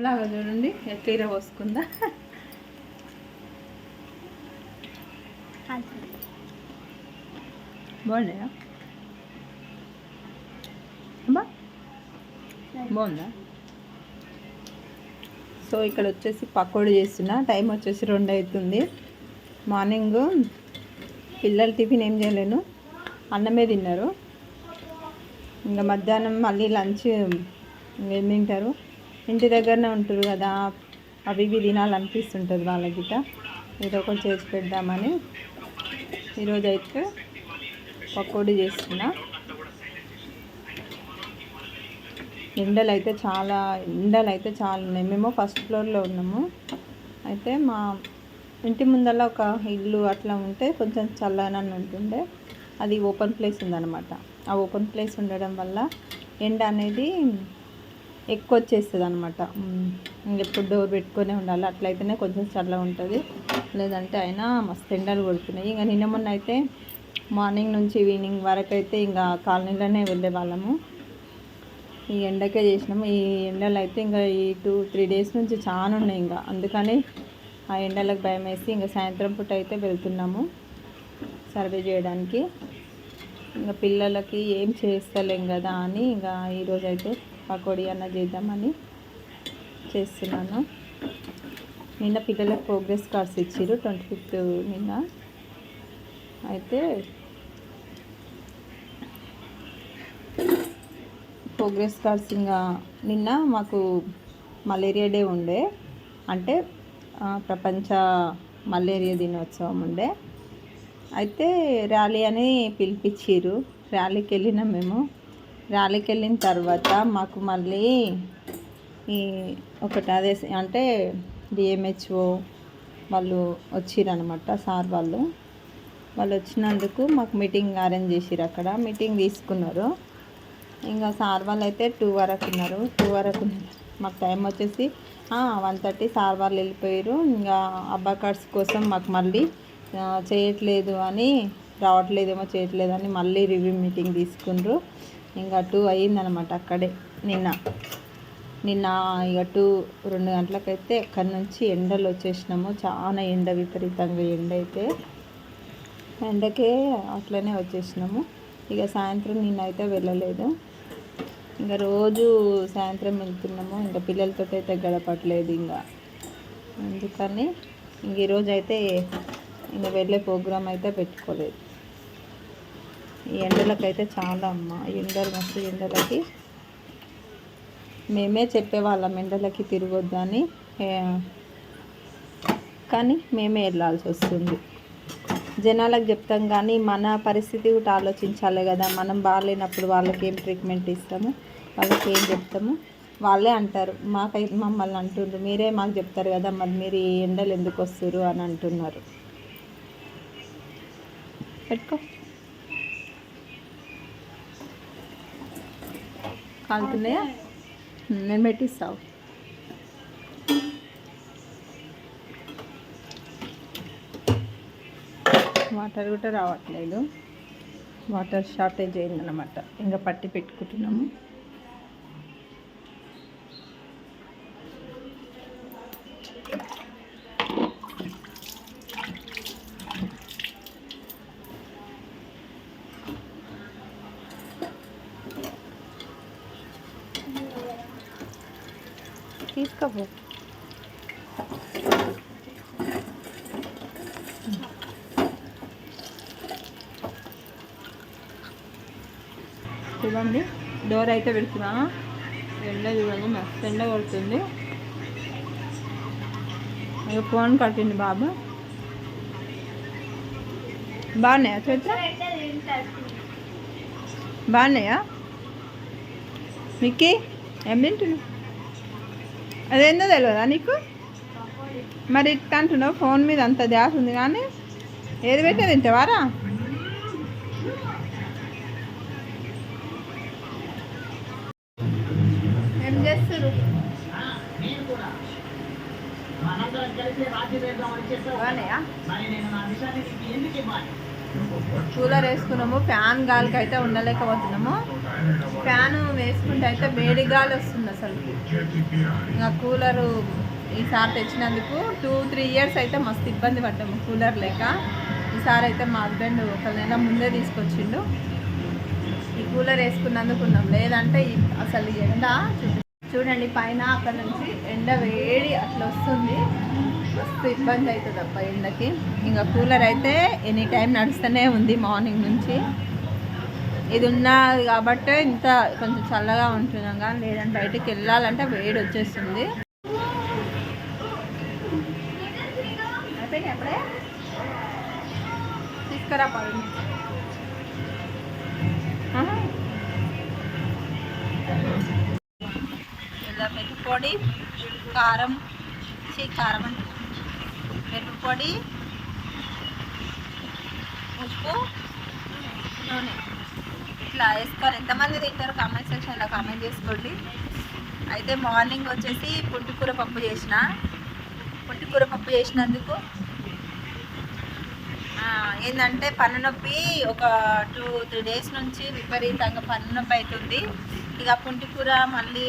లాగా చూడండి ఎట్లా పోసుకుందా. బాగున్నాయా? బాగుందా? సో ఇక్కడ వచ్చేసి పకోడీ చేస్తున్నా. టైం వచ్చేసి 2 అవుతుంది. మార్నింగ్ పిల్లలు టిఫిన్ ఏం చేయలేను, అన్నమే తిన్నారు. ఇంకా మధ్యాహ్నం మళ్ళీ లంచ్ ఏం తింటారు, ఇంటి దగ్గరనే ఉంటారు కదా, అవి ఇవి తినాలనిపిస్తుంటుంది వాళ్ళకి. ఏదో ఒకటి చేసి పెడదామని ఈరోజు అయితే పకోడీ చేస్తున్నా. ఎండలు అయితే చాలా ఉన్నాయి. మేము ఫస్ట్ ఫ్లోర్లో ఉన్నాము. అయితే మా ఇంటి ముందర ఒక ఇల్లు అట్లా ఉంటే కొంచెం చల్లనని ఉంటుండే. అది ఓపెన్ ప్లేస్ ఉందన్నమాట. ఆ ఓపెన్ ప్లేస్ ఉండడం వల్ల ఎండ అనేది ఎక్కువ వచ్చేస్తుంది అనమాట. ఎప్పుడు డోర్ పెట్టుకొని ఉండాలి, అట్లయితేనే కొంచెం చల్లగా ఉంటుంది. లేదంటే అయినా మస్తు ఎండలు కొడుతున్నాయి. ఇంకా నిన్న మొన్న అయితే మార్నింగ్ నుంచి ఈవినింగ్ వరకు అయితే ఇంకా కాలనీలోనే వెళ్ళే వాళ్ళము. ఈ ఎండకే చేసినాము. ఈ ఎండలు అయితే ఇంకా ఈ 2-3 డేస్ నుంచి చాలా ఉన్నాయి. ఇంకా అందుకని ఆ ఎండలకు భయం వేసి ఇంకా సాయంత్రం పూట అయితే వెళ్తున్నాము సర్వే చేయడానికి. ఇంకా పిల్లలకి ఏం చేస్తలేం కదా అని ఇంకా ఈరోజు అయితే పకోడీ అన్న చేద్దామని చేస్తున్నాను. నిన్న పిల్లలకు ప్రోగ్రెస్ కార్డ్స్ ఇచ్చారు 25th నిన్న. అయితే ప్రోగ్రెస్ కార్డ్స్ ఇంకా నిన్న మాకు మలేరియా డే ఉండే, అంటే ప్రపంచ మలేరియా దినోత్సవం ఉండే. అయితే ర్యాలీ అని పిలిపించారు. ర్యాలీకి వెళ్ళినాం మేము. ర్యాలీకి వెళ్ళిన తర్వాత మాకు మళ్ళీ ఈ ఒకటి అదే అంటే డిఎంహెచ్ఓ వాళ్ళు వచ్చిరనమాట. సార్ వాళ్ళు వచ్చినందుకు మాకు మీటింగ్ అరేంజ్ చేసిరు. అక్కడ మీటింగ్ తీసుకున్నారు. ఇంకా సార్ వాళ్ళు అయితే 2 వరకు ఉన్నారు. 2 వరకు మాకు టైం వచ్చేసి 1:30 సార్ వాళ్ళు వెళ్ళిపోయారు. ఇంకా అబ్బా కార్డ్స్ కోసం మాకు మళ్ళీ చేయట్లేదు అని, రావట్లేదేమో చేయట్లేదు అని మళ్ళీ రివ్యూ మీటింగ్ తీసుకుండ్రు. ఇంకా 2 అయ్యిందనమాట అక్కడే నిన్న ఇక 2 గంటలకైతే అక్కడి నుంచి ఎండలు వచ్చేసినాము. చాలా ఎండ, విపరీతంగా ఎండ అయితే ఎండకే అట్లనే వచ్చేసినాము. ఇక సాయంత్రం నిన్నైతే వెళ్ళలేదు. ఇంకా రోజు సాయంత్రం వెళ్తున్నాము. ఇంకా పిల్లలతో అయితే గడపట్లేదు ఇంకా, అందుకని ఇంక ఈరోజు అయితే ఇంకా వెళ్ళే ప్రోగ్రాం అయితే పెట్టుకోలేదు. ఈ ఎండలకైతే చాలా ఎండలు మస్తు. ఎండలకి మేమే చెప్పేవాళ్ళం ఎండలకి తిరగొద్దని, కానీ మేమే వెళ్ళాల్సి వస్తుంది. జనాలకు చెప్తాం కానీ మన పరిస్థితి కూడా ఆలోచించాలి కదా. మనం బాగాలేనప్పుడు వాళ్ళకి ఏం ట్రీట్మెంట్ ఇస్తాము, వాళ్ళకి ఏం చెప్తాము? వాళ్ళే అంటారు, మమ్మల్ని అంటుండ్రు, మీరే మాకు చెప్తారు కదా, మరి మీరు ఈ ఎండలు ఎందుకు వస్తారు అని అంటున్నారు. పెట్టుకో, కాలుతున్నాయా? నేను పెట్టిస్తావు. వాటర్ కూడా రావట్లేదు, వాటర్ షార్టేజ్ అయిందన్నమాట. ఇంకా పట్టి పెట్టుకుంటున్నాము. తీసుకోపో. చూడండి, డోర్ అయితే పెడుతున్నా. ఎండ చూడండి, మస్తు ఎండ కొడుతుంది. ఇక ఫోన్ కట్టింది బాబు. బాగున్నాయా చేతులు? బాగున్నాయా? మిక్కీ ఏం తింటున్నావు? అదేందో తెలియదా నీకు? మరి ఇట్లా అంటున్నావు, ఫోన్ మీద అంత ధ్యాస ఉంది కానీ ఏది పెట్టే తింటావారా? ఏం చేస్తారు? కూలర్ వేసుకున్నాము, ఫ్యాన్ గాలికి అయితే ఉండలేకపోతున్నాము. ఫ్యాను వేసుకుంటే అయితే వేడి గాలి వస్తుంది అసలు. ఇంకా కూలరు ఈసారి తెచ్చినందుకు 2-3 ఇయర్స్ అయితే మస్తు ఇబ్బంది పడ్డాము కూలర్ లేక. ఈసారి అయితే మా హస్బెండ్ ఒక నెల ముందే తీసుకొచ్చిండు. ఈ కూలర్ వేసుకున్నందుకు ఉన్నాం, లేదంటే అసలు ఎండ చూడండి పైన అక్కడ నుంచి ఎండ వేడి అట్లా వస్తుంది, మస్తు ఇబ్బంది అవుతుంది అబ్బా ఎండకి. ఇంకా కూలర్ అయితే ఎనీ టైం నడుస్తూనే ఉంది మార్నింగ్ నుంచి. ఇది ఉన్నది కాబట్టి ఇంత కొంచెం చల్లగా ఉంటున్నాం, కానీ లేదంటే బయటికి వెళ్ళాలంటే వేడి వచ్చేస్తుంది. అప్పుడే తీసుకురా పడు. ఇలా మిరప పొడి, కారం కారం అంటే మిరప పొడి, ఉప్పు, నూనె ఇట్లా వేసుకొని ఎంతమంది తింటారు కామెంట్ సెక్షన్లో కామెంట్ చేసుకోండి. అయితే మార్నింగ్ వచ్చేసి పుంటికూర పప్పు చేసిన. పుంటికూర పప్పు చేసినందుకు ఏంటంటే పన్ను నొప్పి ఒక 2-3 డేస్ నుంచి విపరీతంగా పన్ను నొప్పి అవుతుంది. ఇక పుంటికూర మళ్ళీ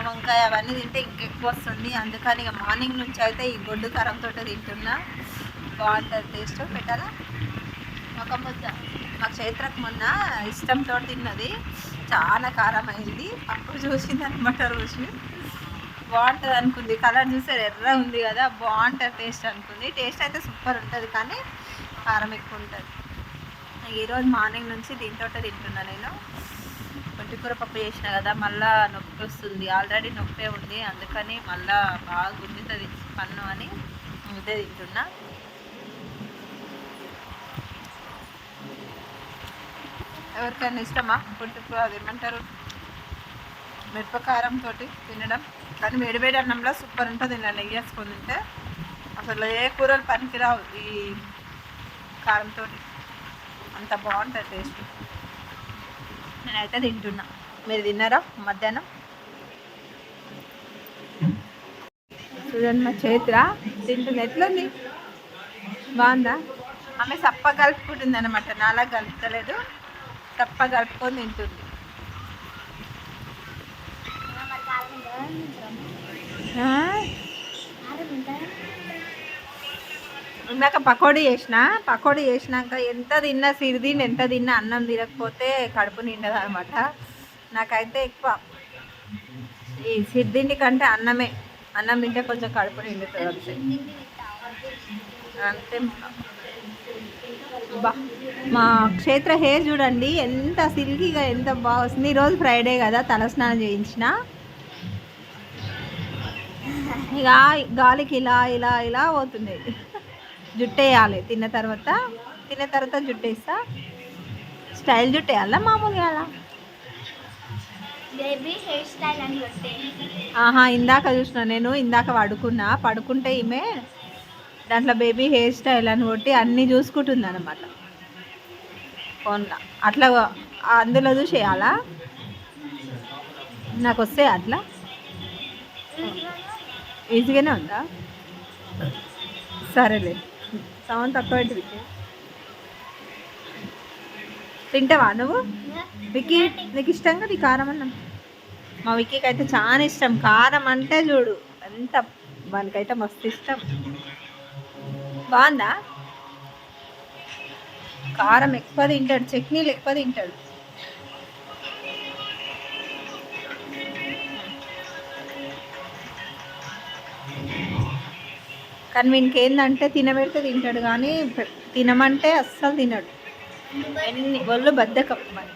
వంకాయ అవన్నీ తింటే ఇంకెక్కువ వస్తుంది. అందుకని ఇక మార్నింగ్ నుంచి అయితే ఈ గొడ్డు కారంతో తింటున్నా. బాగుంటుంది టేస్ట్. పెట్టాలా ఒక ముద్ద. మా చైత్రకు మొన్న ఇష్టంతో తిన్నది, చాలా కారం అయింది. అప్పుడు చూసింది అనమాట, రుచి బాగుంటుంది అనుకుంది. కలర్ చూసారు ఎర్ర ఉంది కదా, బాగుంటుంది టేస్ట్ అనుకుంది. టేస్ట్ అయితే సూపర్ ఉంటుంది, కానీ కారం ఎక్కువ ఉంటుంది. ఈరోజు మార్నింగ్ నుంచి దీంతో తింటున్నా నేను. పుంటికూర పప్పు చేసిన కదా, మళ్ళీ నొప్పి వస్తుంది. ఆల్రెడీ నొప్పే ఉంది, అందుకని మళ్ళీ బాగా గుంజుతుంది పన్ను అని ఇదే తింటున్నా. ఎవరికైనా ఇష్టమా పుంటికూర, అది ఏమంటారు మిరపకారంతో తినడం, కానీ వేడివేడి అన్నంలో సూపర్ ఉంటుంది. ఇలా నెయ్యి వేసుకొని తింటే అసలు ఏ కూరలు పనికిరావు ఈ కారంతో, అంత బాగుంటుంది టేస్ట్. నేనైతే తింటున్నా. మీరు తిన్నారా మధ్యాహ్నం? చూడండి మా చైత్ర తింటుంది, ఎట్లుంది, బాగుందా? ఆమె సప్ప కలుపుకుంటుంది అనమాట, నాలా కలుపుతలేదు, సప్ప కలుపుకొని తింటుంది. ఇందాక పకోడీ చేసినాక ఎంత తిన్నా సిరిదిండి, ఎంత తిన్నా అన్నం తినకపోతే కడుపు నిండదు అనమాట. నాకైతే ఎక్కువ ఈ సిరిదిండి కంటే అన్నం తింటే కొంచెం కడుపు నిండుతుంది అంతే. బా మా క్షేత్ర హెయిర్ చూడండి ఎంత సిల్కీగా, ఎంత బాగా వస్తుంది. ఈరోజు ఫ్రైడే కదా, తలస్నానం చేయించిన. ఇక గాలికి ఇలా ఇలా ఇలా పోతుంది. జుట్టేయాలి తిన్న తర్వాత జుట్టేస్తా. స్టైల్ జుట్టేయాలా మామూలుగా అలా? ఇందాక చూసిన నేను, ఇందాక పడుకుంటే ఈమె దాంట్లో బేబీ హెయిర్ స్టైల్ అని కొట్టి అన్నీ చూసుకుంటుంది అనమాట ఫోన్లో. అట్లా అందులో చూసేయాలా? నాకు వస్తే అట్లా ఈజీగానే ఉందా? సరేలే, సౌండ్ తక్కువ పెట్టి. తింటావా నువ్వు? విక్కీ నీకు ఇష్టంగా నీ కారం అన్నం? మా విక్కీకి అయితే చాలా ఇష్టం కారం అంటే, చూడు ఎంత వానికైతే మస్తు ఇష్టం. బాగుందా? కారం ఎక్కువ తింటాడు, చట్నీలు ఎక్కువ తింటాడు. కానీ వీనికి ఏంటంటే తినబెడితే తింటాడు, కానీ తినమంటే అస్సలు తినడు. ఒళ్ళు బద్దకం మరి.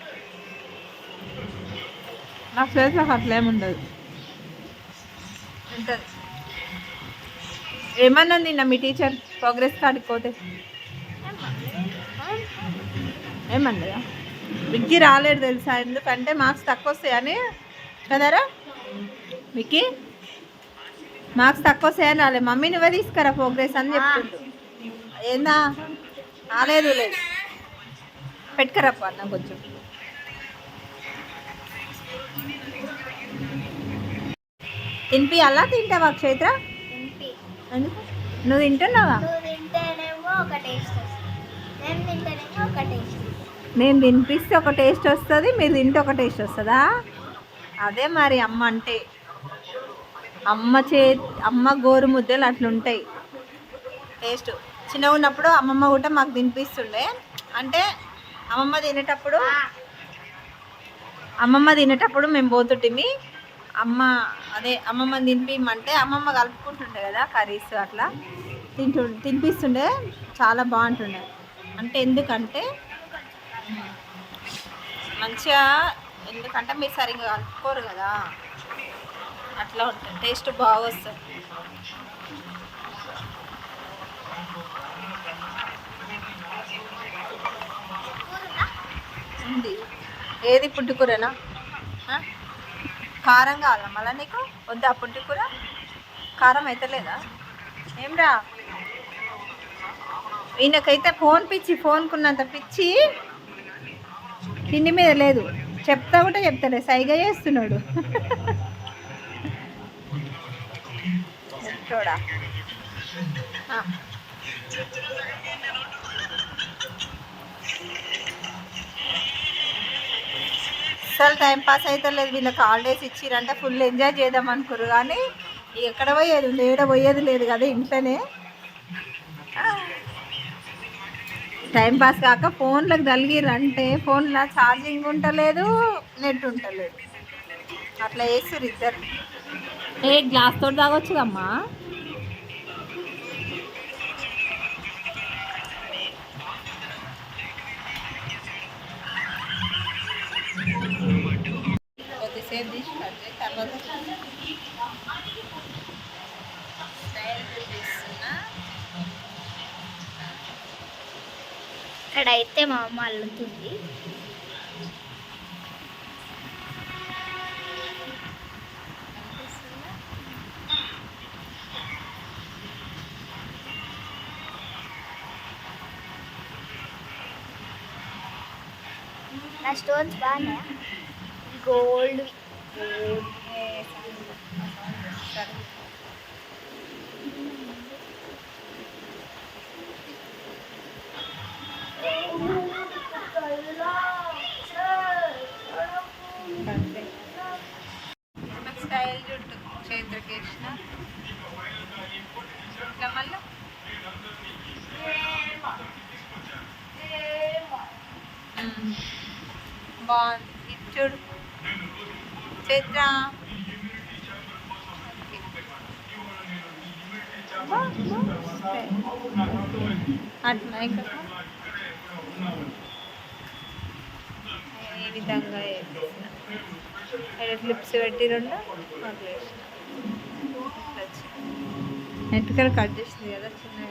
నాకు తెలిసి నాకు అట్లేముండదు, ఉంటుంది. ఏమన్నా నిన్న మీ టీచర్ ప్రోగ్రెస్ కార్డుకి పోతే ఏమన్నదా? విక్కీ రాలేడు తెలుసా, ఎందుకంటే మార్క్స్ తక్కువ వస్తాయని కదరా. విక్కీ మార్క్స్ తక్కువ వస్తాయని రాలే, మమ్మీ నువ్వే తీసుకురా ప్రోగ్రెస్ అని చెప్తుండు. ఏందా రాలేదు, లేదు పెట్టుకరప్ప అన్న కొంచెం. తినిపి అలా తింటావా క్షేత్ర? నువ్వు తింటున్నావా? నేను తినిపిస్తే ఒక టేస్ట్ వస్తుంది, మీరు తింటే ఒక టేస్ట్ వస్తుందా? అదే మరి అమ్మ అంటే. అమ్మ గోరు ముద్దలు అట్లుంటాయి టేస్ట్. చిన్నగా ఉన్నప్పుడు అమ్మమ్మ కూడా మాకు తినిపిస్తుండే. అంటే అమ్మమ్మ తినేటప్పుడు మేము పోతుంటిమి. అమ్మమ్మని తినిపిమంటే అమ్మమ్మ కలుపుకుంటుండే కదా కర్రీస్ అట్లా తినిపిస్తుండే. చాలా బాగుంటుండే. అంటే ఎందుకంటే మంచిగా, ఎందుకంటే మీరు సరిగ్గా కలుపుకోరు కదా, అట్లా ఉంటుంది, టేస్ట్ బాగా వస్తుంది. ఉంది. ఏది పుట్టుకూరనా? కారం కావాలా మళ్ళీ నీకు? వద్దా పుట్టుకూర? కారం అయితే లేదా? ఏమ్రా ఈయనకైతే ఫోన్కున్నంత పిచ్చి తిండి మీద లేదు. చెప్తా కూడా చెప్తాడే, సైగా చేస్తున్నాడు. చూడా అసలు టైం పాస్ అయితే లేదు. వీళ్ళకి హాలిడేస్ ఇచ్చిరంటే ఫుల్ ఎంజాయ్ చేద్దాం అనుకుర్రు, కానీ ఎక్కడ పోయేది ఉంది, ఏడ పోయేది లేదు కదా ఇంట్లోనే. టైం పాస్ కాక ఫోన్లకు తలిగిరంటే ఫోన్లో ఛార్జింగ్ ఉంటలేదు, నెట్ ఉంటలేదు, అట్లా వేసిర్రు ఇద్దరు. గ్లాస్ తోటి తాగొచ్చు అమ్మా. కొద్దిసేపు తీసి తర్వాత ఇక్కడైతే మా అమ్మ అల్లుతుంది. నా స్టోన్స్ బాగా గోల్డ్. స్టైల్ జుట్టు చేతికి వేసిన ఇట్లా మళ్ళీ బాగుంది. చూడు చైత్ర, అట్లా ఇంకా ఏ విధంగా క్లిప్స్ పెట్టి రెండు అట్లా వేసిన. ఎంటుకలు కట్ చేసింది కదా చిన్న